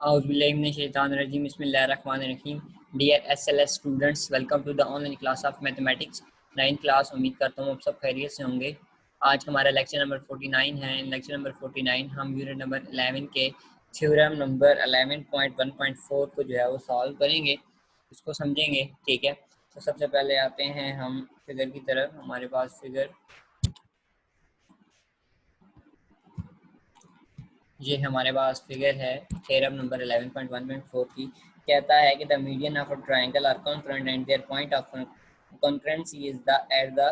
Auzubillahiminash-shaytanir-rajim. Bismillahir-rahmanir-rahim. Dear SLS students, welcome to the online class of mathematics 9th class. उम्मीद करता हूँ आप सब खैरियत से होंगे। आज हमारा लेक्चर नंबर 49 है। लेक्चर नंबर 49 हम यूनिट नंबर 11 के थ्योरम नंबर 11.1.4 को जो है वो सॉल्व करेंगे, उसको समझेंगे। ठीक है, तो सबसे पहले आते हैं हम फिगर की तरफ। हमारे पास फिगर ये हमारे पास फिगर है थ्योरम नंबर 11.1.4 की। कहता है कि the median of a triangle are concurrent and their point of concurrency is the at the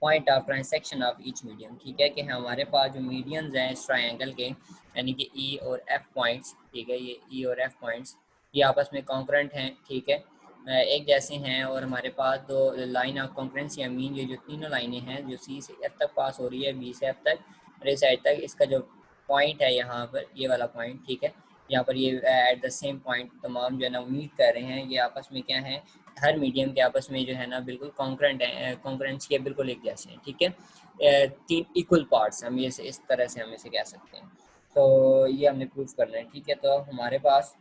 point of transection of each median. ठीक है कि हमारे पास जो मीडियंस हैं इस ट्रायंगल के, यानी कि ई और एफ पॉइंट्स, ठीक है, ये ई और एफ पॉइंट्स ये आपस में कॉन्करेंट हैं। ठीक है, एक जैसे हैं। और हमारे पास दो लाइन ऑफ कॉन्करेंसी मीन, ये जो तीनों लाइनें हैं जो सी से एफ तक पास हो रही है, बी से एफ तक और इस साइड तक, इसका जो पॉइंट है यहाँ पर, ये वाला पॉइंट, ठीक है, यहाँ पर ये एट द सेम पॉइंट तमाम जो है ना मीट कर रहे हैं। ये आपस में क्या है, हर मीडियम के आपस में जो है ना बिल्कुल कॉन्करेंट है, कॉन्करेंसी है, बिल्कुल एक जैसे हैं। ठीक है, तीन इक्वल पार्ट्स हम ये इस तरह से हम इसे कह सकते हैं। तो ये हमने प्रूफ करना है। ठीक है, तो हमारे पास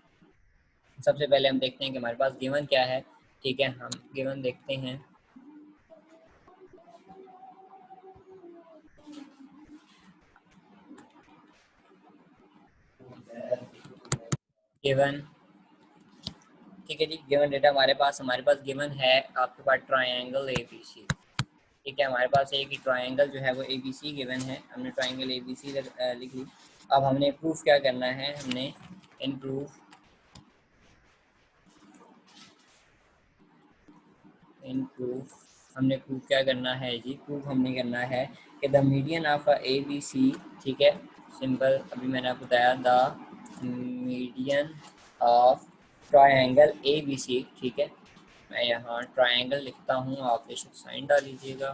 सबसे पहले हम देखते हैं कि हमारे पास गिवन क्या है। ठीक है, हम गिवन देखते हैं। गिवन, ठीक है जी, गिवन डेटा हमारे पास गिवन है आपके पास ट्रायंगल एबीसी। ठीक है, हमारे पास एक ही ट्रायंगल जो है वो एबीसी गिवन है। हमने ट्रायंगल एबीसी लिख ली। अब हमने प्रूफ क्या करना है, हमने इन प्रूफ हमने प्रूफ क्या करना है जी, प्रूफ हमने करना है कि the median of A B C, ठीक है, सिंपल, अभी मैंने आपको बताया the median of triangle A B C. ठीक है, मैं यहाँ ट्रायंगल लिखता हूँ, आप बेशक साइन डाल लीजिएगा।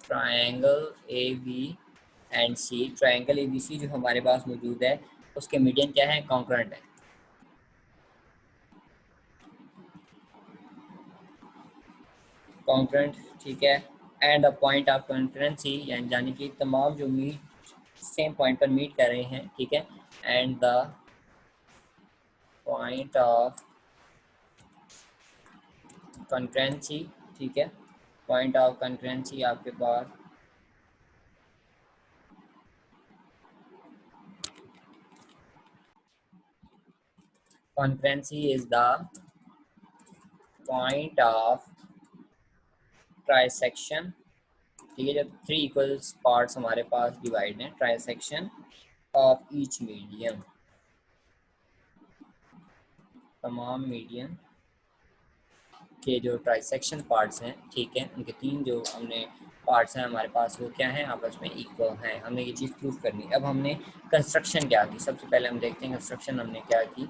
Triangle A B and C, triangle A B C जो हमारे पास मौजूद है उसके मीडियन क्या है, कॉन्करेंट है, कॉन्करेंट। ठीक है, and the point of concurrency, यानी कि तमाम जो मीट सेम पॉइंट पर मीट कर रहे हैं। ठीक है, and the point of concurrency, ठीक है, पॉइंट ऑफ कॉन्करेंसी आपके पास concurrency is the point of trisection. ठीक है, जब थ्री इक्वल पार्ट्स हमारे पास डिवाइड हैं, ट्राइसेक्शन ऑफ ईच मीडियम, तमाम मीडियम के जो ट्राइसेक्शन पार्ट्स हैं, ठीक है, उनके तीन जो हमने पार्ट्स हैं हमारे पास, वो क्या हैं, आपस में इक्वल हैं। हमने ये चीज़ प्रूफ करनी। अब हमने कंस्ट्रक्शन क्या की, सबसे पहले हम देखते हैं कंस्ट्रक्शन हमने क्या की।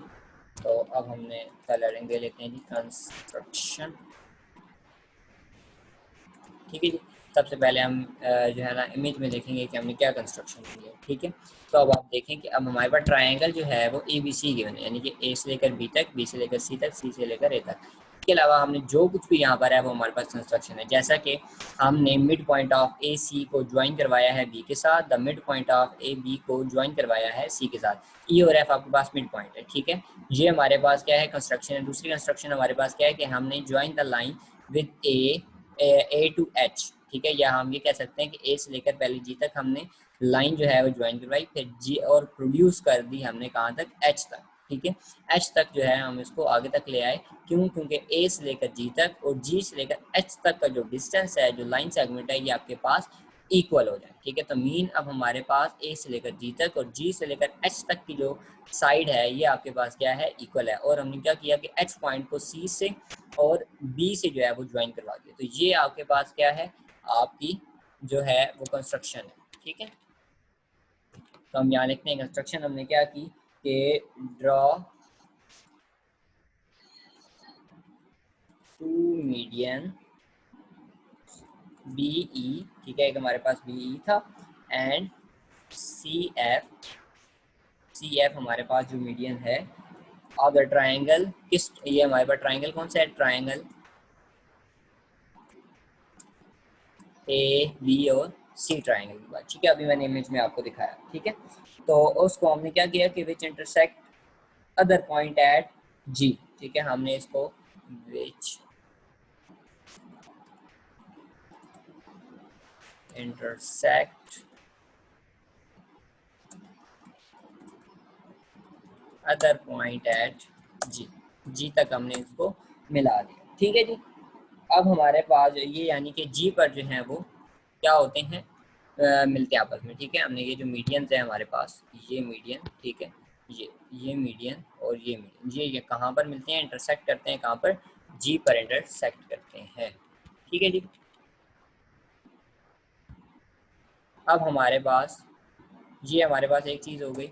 तो अब हमने कलरिंग दे लेते हैं जी, कंस्ट्रक्शन। ठीक है जी, सबसे पहले हम जो है ना इमेज में देखेंगे कि हमने क्या कंस्ट्रक्शन की है। ठीक है, तो अब आप देखें कि अब हमारे पास ट्रायंगल जो है वो ए बी सी गिवन है, यानी कि ए से लेकर बी तक, बी से लेकर सी तक, सी से लेकर ए तक। इसके अलावा हमने जो कुछ भी यहाँ पर है वो हमारे पास कंस्ट्रक्शन है। जैसा कि हमने mid point of A C को ज्वाइन करवाया है बी के साथ, the mid point of A B को ज्वाइन करवाया है सी के साथ। ई और एफ आपके पास मिड पॉइंट है। ठीक है, ये हमारे पास क्या है, कंस्ट्रक्शन है। दूसरी कंस्ट्रक्शन हमारे पास क्या है कि हमने join the line with A to H. ठीक है, या हम ये कह सकते हैं कि ए से लेकर पहले जी तक हमने लाइन जो है वो ज्वाइन करवाई, फिर जी और प्रोड्यूस कर दी हमने कहाँ तक, एच तक। ठीक है, एच तक जो है हम इसको आगे तक ले आए। क्यों, क्योंकि ए से लेकर जी तक और जी से लेकर एच तक का जो डिस्टेंस है, जो लाइन सेगमेंट है, ये आपके पास इक्वल हो जाए। ठीक है, तो मीन अब हमारे पास ए से लेकर जी तक और जी से लेकर एच तक की जो साइड है ये आपके पास क्या है, इक्वल है। और हमने क्या किया कि एच पॉइंट को सी से और बी से जो है वो ज्वाइन करवा दिया। तो ये आपके पास क्या है, आपकी जो है वो कंस्ट्रक्शन है। ठीक है, तो हम यहाँ लिखते हैं कंस्ट्रक्शन हमने क्या की कि draw to median B E. ठीक है, एक हमारे पास बी ई था एंड सी एफ हमारे पास जो मीडियन है ऑफ द ट्रायंगल। किस, ये हमारे पास ट्रायंगल कौन सा है, ट्रायंगल ए बी और सी ट्राइंगल के बाद, ठीक है। अभी मैंने इमेज में आपको दिखाया, ठीक है। तो उसको हमने क्या किया कि which intersect other point at G, ठीक है। हमने इसको which intersect other point at G, G तक हमने इसको मिला दिया, ठीक है जी। अब हमारे पास ये यानी कि जी पर जो है वो क्या होते हैं, मिलते हैं आपस में, ठीक है। हमने ये जो मीडियंस है हमारे पास, ये मीडियन, ठीक है, ये मीडियन और ये मीडियन, ये कहाँ पर मिलते हैं, इंटरसेक्ट करते हैं कहाँ पर, जी पर इंटरसेक्ट करते हैं, ठीक है जी। अब हमारे पास ये हमारे पास एक चीज़ हो गई।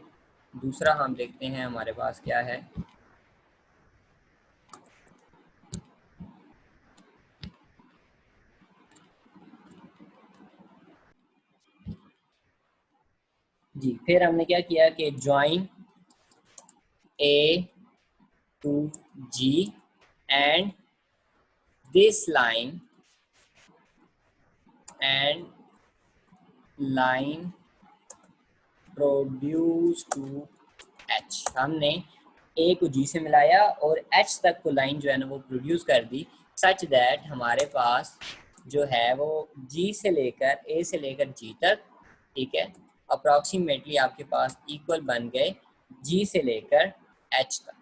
दूसरा हम देखते हैं हमारे पास क्या है, जी। फिर हमने क्या किया कि join A to G and this line and line produce to H, हमने ए को जी से मिलाया और एच तक को लाइन जो है ना वो प्रोड्यूस कर दी, सच दैट हमारे पास जो है वो जी से लेकर ए से लेकर जी तक, ठीक है, अप्रॉक्सीमेटली आपके पास इक्वल बन गए जी से लेकर एच तक,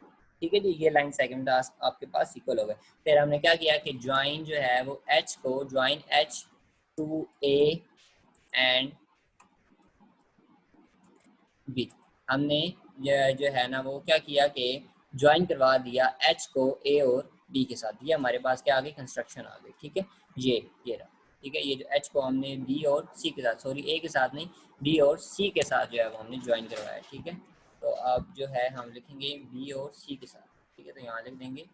ठीक है जी। ये लाइन सेकंड आपके पास इक्वल हो गए। फिर हमने क्या किया कि ज्वाइन जो है वो एच को, join H to A and B, हमने ये जो है ना वो क्या किया कि ज्वाइन करवा दिया एच को ए और बी के साथ। ये हमारे पास क्या आ गई, कंस्ट्रक्शन आ गई, ठीक है। ये रहा, ठीक है। ये जो एच को हमने बी और सी के साथ, सॉरी ए के साथ नहीं, बी और सी के साथ जो है वो हमने ज्वाइन करवाया, ठीक है। तो अब जो है हम लिखेंगे बी और सी के साथ, ठीक है। तो यहाँ लिख देंगे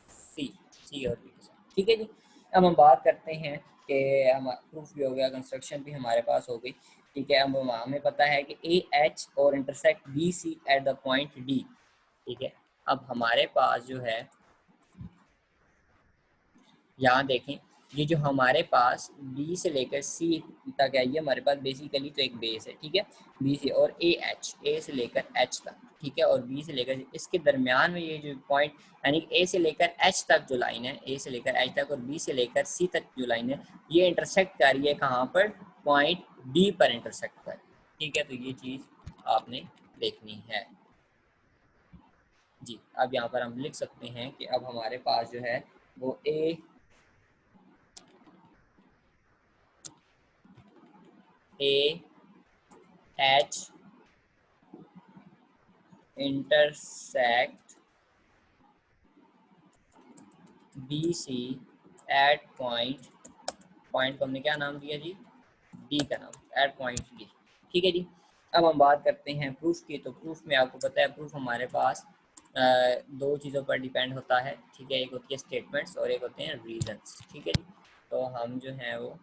सी और बी के साथ, ठीक है जी। अब हम बात करते हैं कि हम प्रूफ भी हो गया, कंस्ट्रक्शन भी हमारे पास हो गई, ठीक है। अब हमें पता है कि ए एच और intersect B C at the point D, ठीक है। अब हमारे पास जो है यहाँ देखें, ये जो हमारे पास बी से लेकर सी तक है, ये हमारे पास बेसिकली तो एक बेस है, ठीक है, बी से, और ए एच, ए से लेकर एच तक, ठीक है, और बी से लेकर इसके दरमियान में ये जो पॉइंट यानी ए से लेकर एच तक जो लाइन है, ए से लेकर एच तक और बी से लेकर सी तक जो लाइन है, ये इंटरसेक्ट कर रही है कहाँ पर, पॉइंट डी पर इंटरसेक्ट कर, ठीक है। तो ये चीज़ आपने देखनी है जी। अब यहाँ पर हम लिख सकते हैं कि अब हमारे पास जो है वो A H intersect B C at point, point को हमने क्या नाम दिया जी, डी का नाम, एट पॉइंट डी, ठीक है जी। अब हम बात करते हैं प्रूफ की। तो प्रूफ में आपको पता है प्रूफ हमारे पास दो चीज़ों पर डिपेंड होता है, ठीक है। एक होती है स्टेटमेंट्स और एक होते हैं रीजंस, ठीक है जी। तो हम जो है वो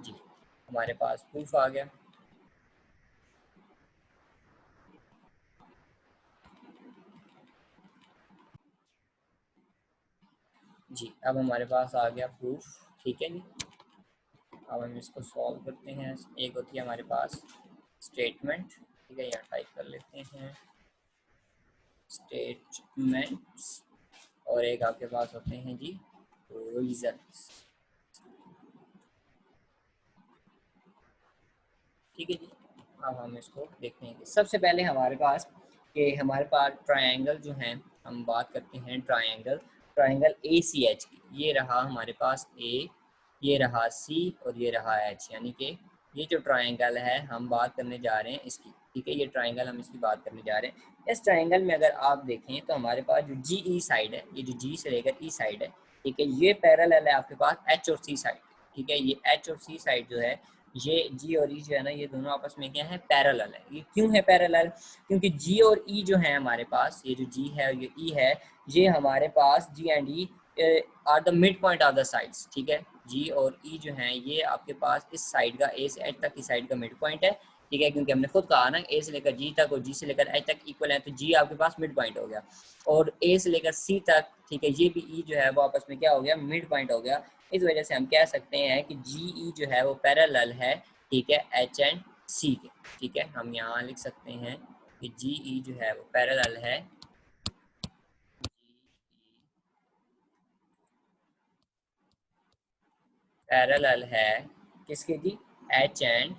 जी, हमारे पास प्रूफ आ गया जी। अब हमारे पास आ गया प्रूफ, ठीक है जी। अब हम इसको सॉल्व करते हैं। एक होती है हमारे पास स्टेटमेंट, ठीक है, यहाँ टाइप कर लेते हैं स्टेटमेंट्स, और एक आपके पास होते हैं जी रीजंस, ठीक है जी। अब हम इसको देखते हैं कि सबसे पहले हमारे पास ट्रायंगल जो है, हम बात करते हैं triangle, triangle A C H की। ये रहा हमारे पास ए, ये रहा सी और ये रहा एच, यानी कि ये जो ट्रायंगल है हम बात करने जा रहे हैं इसकी, ठीक है। ये ट्रायंगल हम इसकी बात करने जा रहे हैं। इस ट्रायंगल में अगर आप देखें तो हमारे पास जो जी ई साइड है, ये जो जी से लेकर ई साइड है, ठीक है, ये पैरेलल है आपके पास एच और सी साइड, ठीक है। ये एच और सी साइड जो है, ये जी और ई जो है ना, ये दोनों आपस में क्या है, पैरेलल है। ये क्यों है पैरेलल, क्योंकि जी और ई जो है हमारे पास, ये जो जी है और ये ई है, ये हमारे पास G and E are the mid point of the sides, ठीक है। जी और ई जो हैं ये आपके पास इस साइड का, ए से एच तक की साइड का मिड पॉइंट है, ठीक है, क्योंकि हमने खुद कहा ना ए से लेकर जी तक और जी से लेकर एच तक इक्वल है, तो जी आपके पास मिड पॉइंट हो गया। और ए से लेकर सी तक, ठीक है, ये भी ई जो है वो आपस में क्या हो गया, मिड पॉइंट हो गया। इस वजह से हम कह सकते हैं कि जी ई जो है वो पैरेलल है, ठीक है, एच एंड सी के, ठीक है। हम यहाँ लिख सकते हैं कि जी ई जो है वो पैरेलल है, पैरेलल है किसके G, H and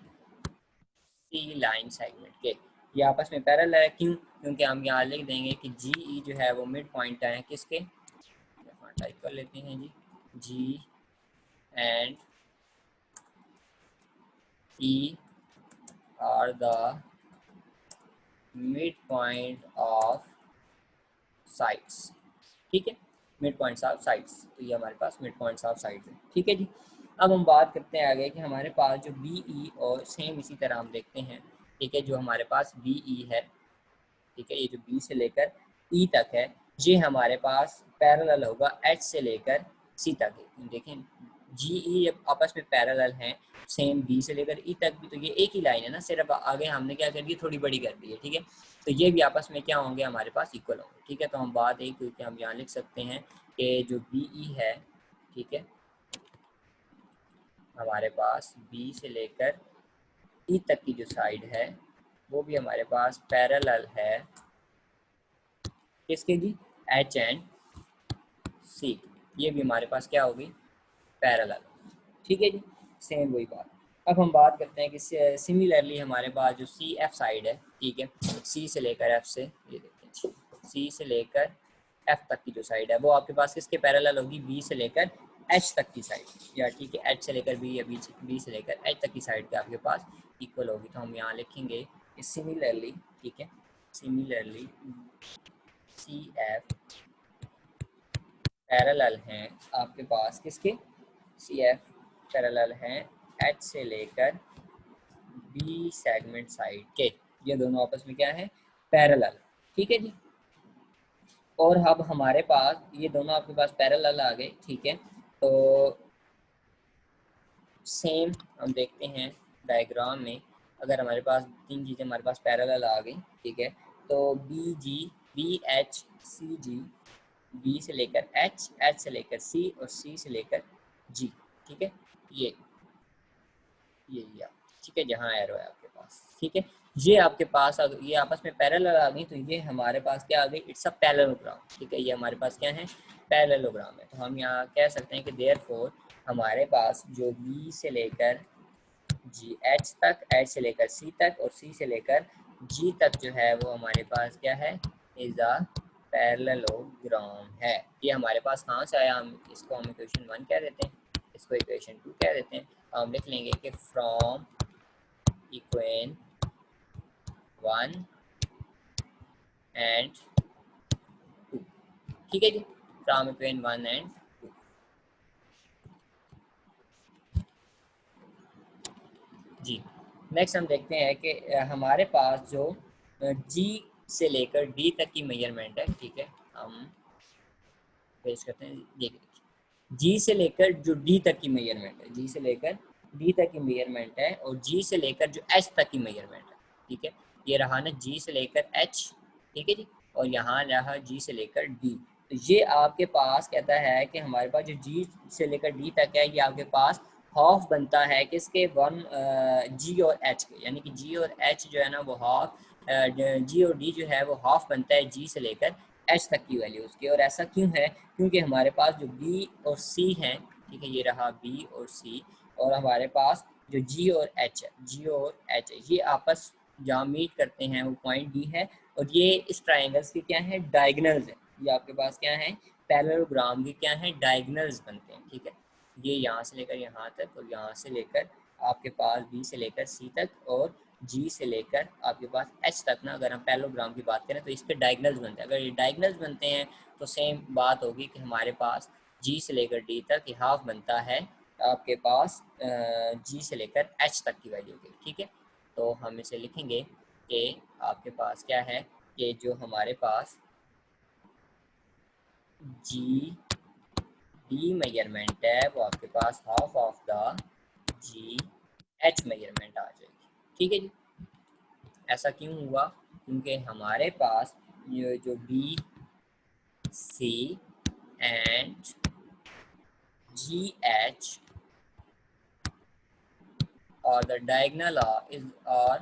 C line segment के। ये आपस में पैरेलल है, क्यों, क्योंकि हम यहाँ लिख देंगे कि जी ई जो है वो मिड पॉइंट है किसके, यहाँ टाइप कर लेते हैं G, G and E are the mid point of sides, ठीक है, मिड पॉइंट्स ऑफ साइड्स। तो ये हमारे पास मिड पॉइंट्स ऑफ साइड्स है, ठीक है जी। अब हम बात करते हैं आगे कि हमारे पास जो बी ई और सेम इसी तरह हम देखते हैं, ठीक है, जो हमारे पास बी ई है, ठीक है, ये जो बी से लेकर ई तक है, ये हमारे पास पैरेलल होगा एच से लेकर सी तक है। देखें जी ई आपस में पैरेलल हैं, सेम बी से लेकर ई तक भी, तो ये एक ही लाइन है ना, सिर्फ आगे हमने क्या कर दी, थोड़ी बड़ी कर दी है, ठीक है। तो ये भी आपस में क्या होंगे, हमारे पास इक्वल होंगे, ठीक है। तो हम बात एक क्योंकि हम यहाँ लिख सकते हैं कि जो बी ई है, ठीक है, हमारे पास बी से लेकर ई तक की जो साइड है वो भी हमारे पास पैरेलल है किसके जी, एच एंड सी। ये भी हमारे पास क्या होगी, पैरेलल, ठीक है जी। सेम वही बात। अब हम बात करते हैं कि सिमिलरली हमारे पास जो सी एफ साइड है, ठीक है, सी से लेकर एफ से, ये देखिए सी से लेकर एफ तक की जो साइड है वो आपके पास किसके पैरेलल होगी, बी से लेकर एच तक की साइड, या ठीक है एच से लेकर बी, या बी से लेकर एच तक की साइड के आपके पास इक्वल होगी। तो हम यहाँ लिखेंगे सिमिलरली, ठीक है, सिमिलरली सी एफ पैरेलल हैं आपके पास किसके, सी एफ पैरेलल हैं एच से लेकर बी सेगमेंट साइड के, ये दोनों आपस में क्या है, पैरेलल, ठीक है जी। और अब हमारे पास ये दोनों आपके पास पैरेलल आ गए, ठीक है। तो सेम हम देखते हैं डायग्राम में, अगर हमारे पास तीन चीज़ें हमारे पास पैरेलल आ गई, ठीक है, तो बी जी, बी एच सी जी, बी से लेकर एच, एच से लेकर सी और सी से लेकर जी, ठीक है, ये लिया, ठीक है, जहाँ एरो है आपके पास, ठीक है। ये आपके पास ये आपस में पैरेलल आ गई, तो ये हमारे पास क्या आ गई, इट्स अ पैरेललोग्राम, ठीक है, ये हमारे पास क्या है, पैरेललोग्राम है। तो हम यहाँ कह सकते हैं कि देयरफॉर हमारे पास जो बी से लेकर जी एच तक, एच से लेकर सी तक और सी से लेकर जी तक जो है वो हमारे पास क्या है, इज अ पैरेललोग्राम है। ये हमारे पास कहाँ से आया, हम इसको हम इक्वेशन 1 कह देते हैं, इसको इक्वेशन 2 कह देते हैं। हम लिख लेंगे कि फ्रॉम इक्वेशन 1 एंड 2, ठीक है G, from equation 1 and 2 G. Next हम देखते हैं कि हमारे पास जो जी से लेकर डी तक की मेजरमेंट है, ठीक है, हम पेश करते हैं, ये देखिए जी से लेकर जो डी तक की मेजरमेंट है, जी से लेकर डी तक की मेजरमेंट है, और जी से लेकर जो एच तक की मेजरमेंट है, ठीक है, ये रहा ना जी से लेकर एच, ठीक है जी, और यहाँ रहा जी से लेकर डी। तो ये आपके पास कहता है कि हमारे पास जो जी से लेकर डी तक है ये आपके पास हाफ बनता है किसके, वन जी और एच के, यानी कि जी और एच जो है ना वो हाफ, जी और डी जो है वो हाफ बनता है जी से लेकर एच तक की वैल्यूज़ की। और ऐसा क्यों है, क्योंकि हमारे पास जो बी और सी हैं, ठीक है, ये रहा बी और सी, और हमारे पास जो जी और एच है, जी और एच है, ये आपस जहाँ मीट करते हैं वो पॉइंट डी है, और ये इस ट्राइंगल्स के क्या है, डायगनल्स है। ये आपके पास क्या है, पैरेललोग्राम के क्या है, डायगनल्स बनते हैं, ठीक है। ये यहाँ से लेकर यहाँ तक, और यहाँ से लेकर आपके पास बी से लेकर सी तक, और जी से लेकर आपके पास एच तक ना, अगर हम पैरेललोग्राम की बात करें तो इसके डायगनल्स बनते हैं। अगर ये डायगनल्स बनते हैं तो सेम बात होगी कि हमारे पास जी से लेकर डी तक ये हाफ बनता है आपके पास जी से लेकर एच तक की वैल्यू के, ठीक है। तो हम इसे लिखेंगे कि आपके पास क्या है, कि जो हमारे पास जी डी मेजरमेंट है वो आपके पास half of the G H measurement आ जाएगी। ठीक है जी। ऐसा क्यों हुआ? क्योंकि हमारे पास ये जो B C and G H or the diagonal of is or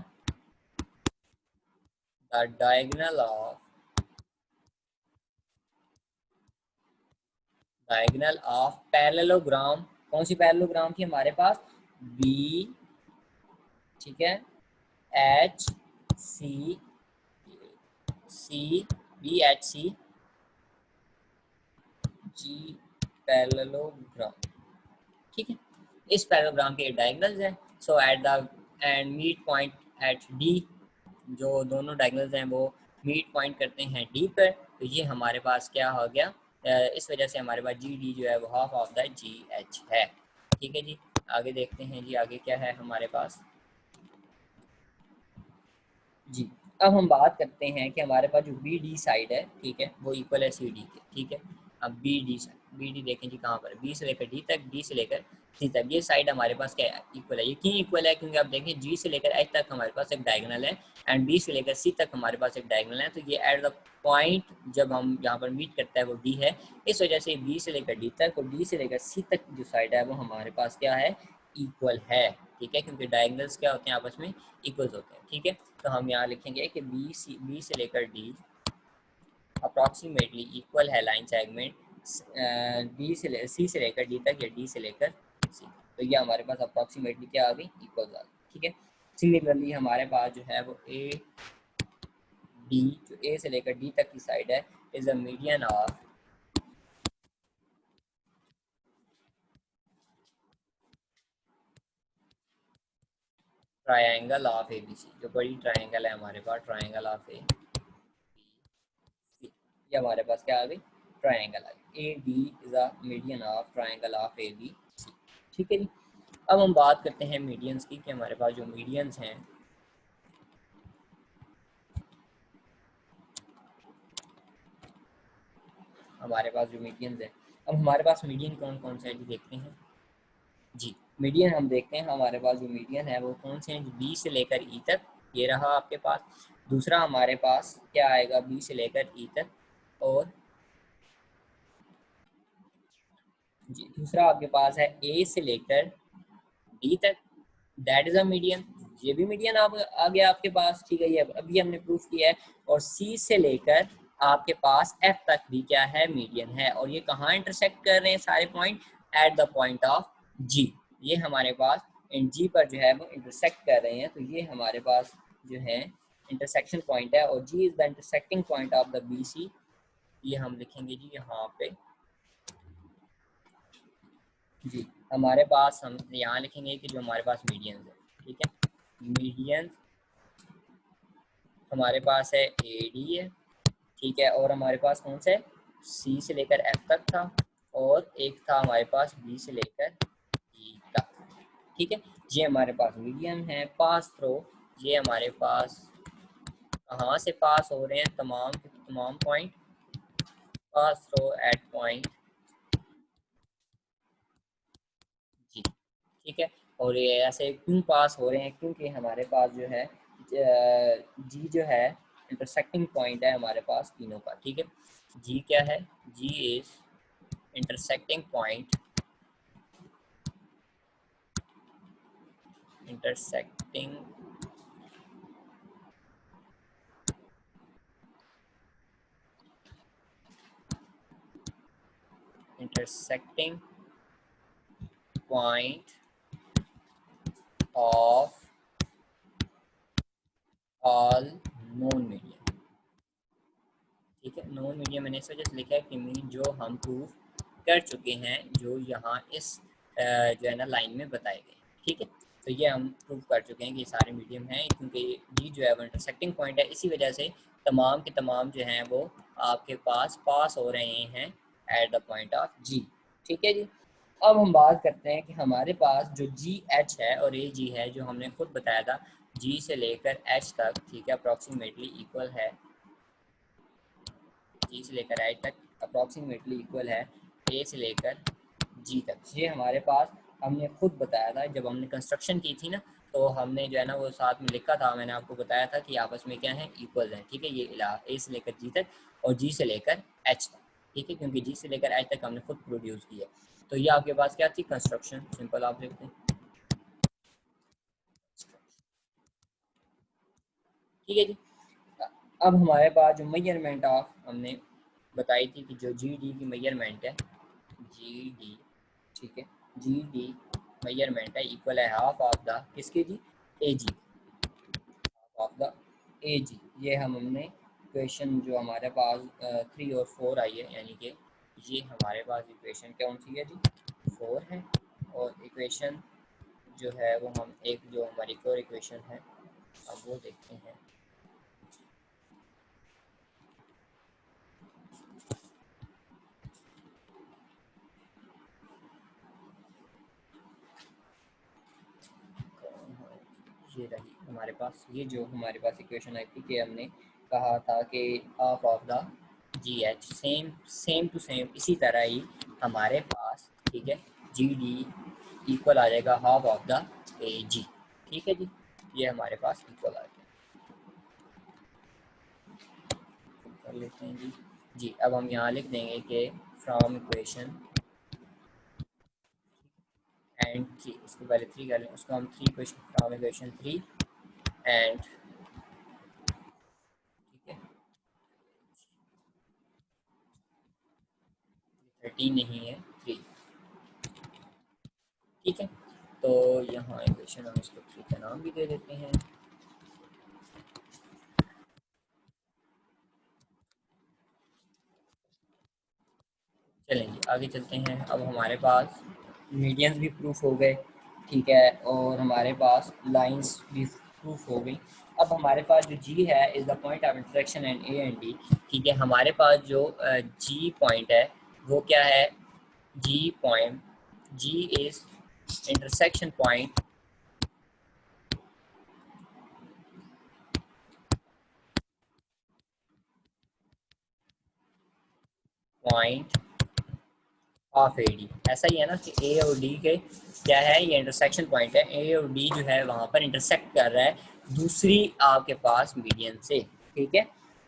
the diagonal of parallelogram. कौन सी पैरेललोग्राम थी हमारे पास? बी, ठीक है, H C, C B H C G parallelogram. ठीक है, इस पैरेललोग्राम के डायगोनल्स हैं। So at the end meet point at D, जो दोनों डायगोनल्स हैं वो मीट पॉइंट करते हैं डी पर। तो ये हमारे पास क्या हो गया? इस वजह से हमारे पास जी डी जो है वो half of the G H है। ठीक है जी, आगे देखते हैं जी, आगे क्या है हमारे पास जी। अब हम बात करते हैं कि हमारे पास जो बी डी साइड है, ठीक है, वो इक्वल है सी डी के। ठीक है, अब B D side, B D देखें जी कहाँ पर, बी से लेकर डी तक, डी से लेकर सी तक, ये साइड हमारे पास क्या है? इक्वल है। ये क्यों इक्वल है? क्योंकि आप देखें जी से लेकर एच तक हमारे पास एक डायगोनल है एंड बी से लेकर सी तक हमारे पास एक डायगोनल है। तो ये एट द पॉइंट जब हम यहाँ पर मीट करता है वो डी है। इस वजह से बी से लेकर डी तक और डी से लेकर सी तक जो साइड है वो हमारे पास क्या है? इक्वल है। ठीक है, क्योंकि डायगोनल्स क्या होते हैं? आपस में इक्वल्स होते हैं। ठीक है, तो हम यहाँ लिखेंगे कि बी से लेकर डी अप्रॉक्सीमेटली इक्वल है लाइन सेगमेंट डी से सी से लेकर डी तक या डी से लेकर सी। तो ये हमारे पास अप्रॉक्सीमेटली क्या आ गई? इक्वल आ गई। ठीक है, सिमिलरली हमारे पास जो है वो ए डी, जो ए से लेकर डी तक की साइड है, is a median of triangle of A B C. जो बड़ी ट्रायंगल है हमारे पास, ट्रायंगल ऑफ ए ये हमारे पास क्या आ गई? ट्रायंगल आ गई। A D is a median of triangle of A B C. ठीक है जी। अब हम बात करते हैं मीडियंस की, कि हमारे पास जो मीडियंस हैं, हमारे पास जो मीडियंस हैं, अब हमारे पास मीडियन कौन कौन से हैं जी देखते हैं जी। मीडियन हम देखते हैं, हमारे पास जो मीडियन है वो कौन से हैं? बी से लेकर ई तक, ये रहा आपके पास। दूसरा हमारे पास क्या आएगा? बी से लेकर ई तक, और जी दूसरा आपके पास है ए से लेकर डी तक, दैट इज अ मीडियन। ये भी मीडियन आप आ गया आपके पास। ठीक है, ये अभी हमने प्रूफ किया है। और सी से लेकर आपके पास एफ तक भी क्या है? मीडियन है। और ये कहाँ इंटरसेक्ट कर रहे हैं सारे point? At the point of G. ये हमारे पास इन जी पर जो है वो इंटरसेक्ट कर रहे हैं। तो ये हमारे पास जो है इंटरसेक्शन पॉइंट है, और G is the intersecting point of the B C. ये हम लिखेंगे जी यहाँ पे जी। हमारे पास हम यहाँ लिखेंगे कि जो हमारे पास मीडियंस है, ठीक है, मीडियन हमारे पास है ए डी है। ठीक है, और हमारे पास कौन सा है? सी से लेकर एफ तक था, और एक था हमारे पास बी से लेकर ई तक। ठीक है, ये हमारे पास मीडियम है। पास थ्रो, ये हमारे पास कहाँ से पास हो रहे हैं? तमाम point. Pass through at point G. ठीक है, और ये ऐसे क्यों पास हो रहे हैं? क्योंकि हमारे पास जो है जी जो है इंटरसेक्टिंग पॉइंट है हमारे पास तीनों का। ठीक है, जी क्या है? G is intersecting point, intersecting intersecting point of all non medium. ठीक है, नॉन मीडियम मैंने इस वजह से लिखा है कि मीन जो हम प्रूफ कर चुके हैं, जो यहाँ इस जो है ना लाइन में बताए गए। ठीक है, तो ये हम प्रूफ कर चुके हैं कि सारे मीडियम हैं, क्योंकि जी जो है वो इंटरसेक्टिंग पॉइंट है। इसी वजह से तमाम के तमाम जो हैं वो आपके पास हो रहे हैं एट द पॉइंट ऑफ जी। ठीक है जी। अब हम बात करते हैं कि हमारे पास जो जी एच है और ए जी है, जो हमने खुद बताया था, जी से लेकर एच तक, ठीक है, अप्रॉक्सीमेटली इक्वल है। जी से लेकर एच तक अप्रॉक्सीमेटली इक्वल है ए से लेकर जी तक, ये हमारे पास हमने खुद बताया था जब हमने कंस्ट्रक्शन की थी ना, तो हमने जो है ना वो साथ में लिखा था, मैंने आपको बताया था कि आपस में क्या है, इक्वल है। ठीक है, ये ए से लेकर जी तक और जी से लेकर एच तक। ठीक है, क्योंकि जी से लेकर एच तक हमने खुद प्रोड्यूस किया। तो ये आपके पास क्या थी, कंस्ट्रक्शन। सिंपल आप लिखते हैं। ठीक है जी। अब हमारे पास जो मेजरमेंट ऑफ हमने बताई थी कि जो जी डी की मेजरमेंट है, जी डी, ठीक है, जी डी मेजरमेंट है इक्वल है हाफ ऑफ द किसके जी, ए जी, ऑफ द ए जी। ये हमने इक्वेशन जो हमारे पास 3 और 4 आई है, यानी कि ये हमारे पास इक्वेशन कौन सी है जी, 4 है। और इक्वेशन जो है वो हम एक जो हमारी और इक्वेशन है, अब वो देखते हैं। ये रही हमारे पास, ये जो हमारे पास इक्वेशन आई थी कि हमने कहा था कि half of the G H, same same to same इसी तरह ही हमारे पास, ठीक है, जी डी इक्वल आ जाएगा हाफ ऑफ द ए जी। ठीक है जी, ये हमारे पास इक्वल आ गया। कर लेते हैं जी। जी, अब हम यहाँ लिख देंगे कि फ्रॉम इक्वेशन एंड थ्री, इसको पहले थ्री कर लें, उसको हम three question from equation three and, ठीक है, 13 नहीं है 3। ठीक है, तो यहाँ इक्वेशन हम इसको 3 का नाम भी दे देते हैं। चलेंगे आगे चलते हैं। अब हमारे पास मीडियंस भी प्रूफ हो गए, ठीक है, और हमारे पास लाइंस भी प्रूफ हो गई। अब हमारे पास जो जी है is the point of intersection and A and D. ठीक है, हमारे पास जो जी पॉइंट है वो क्या है, G point, G is intersection point of A D. ऐसा ही है ना कि ए और डी के क्या है, ये इंटरसेक्शन पॉइंट है। ए और डी जो है वहाँ पर इंटरसेक्ट कर रहा है दूसरी आपके पास मीडियन से। ठीक है,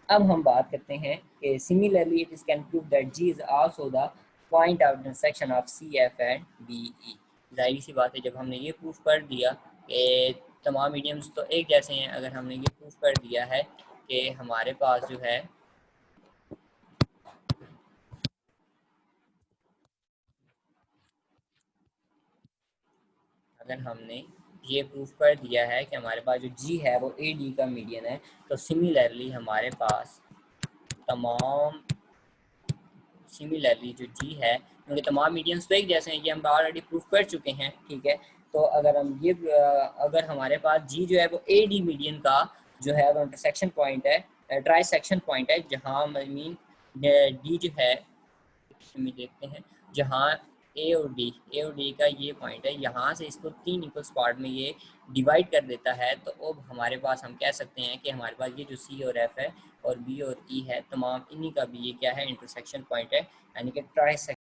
अब हम बात करते हैं कि similarly it is can prove that G is also the point of intersection of C F and B E. जाहिर सी बात है, जब हमने ये प्रूफ कर दिया कि तमाम मीडियम्स तो एक जैसे हैं, अगर हमने ये प्रूफ कर दिया है कि हमारे पास जो है, अगर हमने ये प्रूफ कर दिया है कि हमारे पास जो जी है वो ए डी का मीडियन है, तो सिमिलरली हमारे पास तमाम, सिमिलरली जो जी है उनके तमाम मीडियंस तो एक जैसे हैं, ये हम ऑलरेडी प्रूफ कर चुके हैं। ठीक है, तो अगर हम ये अगर हमारे पास जी जो है वो ए डी मीडियन का जो है वो इंटरसेक्शन पॉइंट है, ट्राई सेक्शन पॉइंट है, जहाँ मीन डी जो है, में देखते हैं, जहाँ ए और डी का ये पॉइंट है, यहाँ से इसको 3 इक्वल पार्ट में ये डिवाइड कर देता है। तो अब हमारे पास हम कह सकते हैं कि हमारे पास ये जो सी और एफ है और बी और ई है, तमाम इन्हीं का भी ये क्या है, इंटरसेक्शन पॉइंट है, यानी कि ट्राई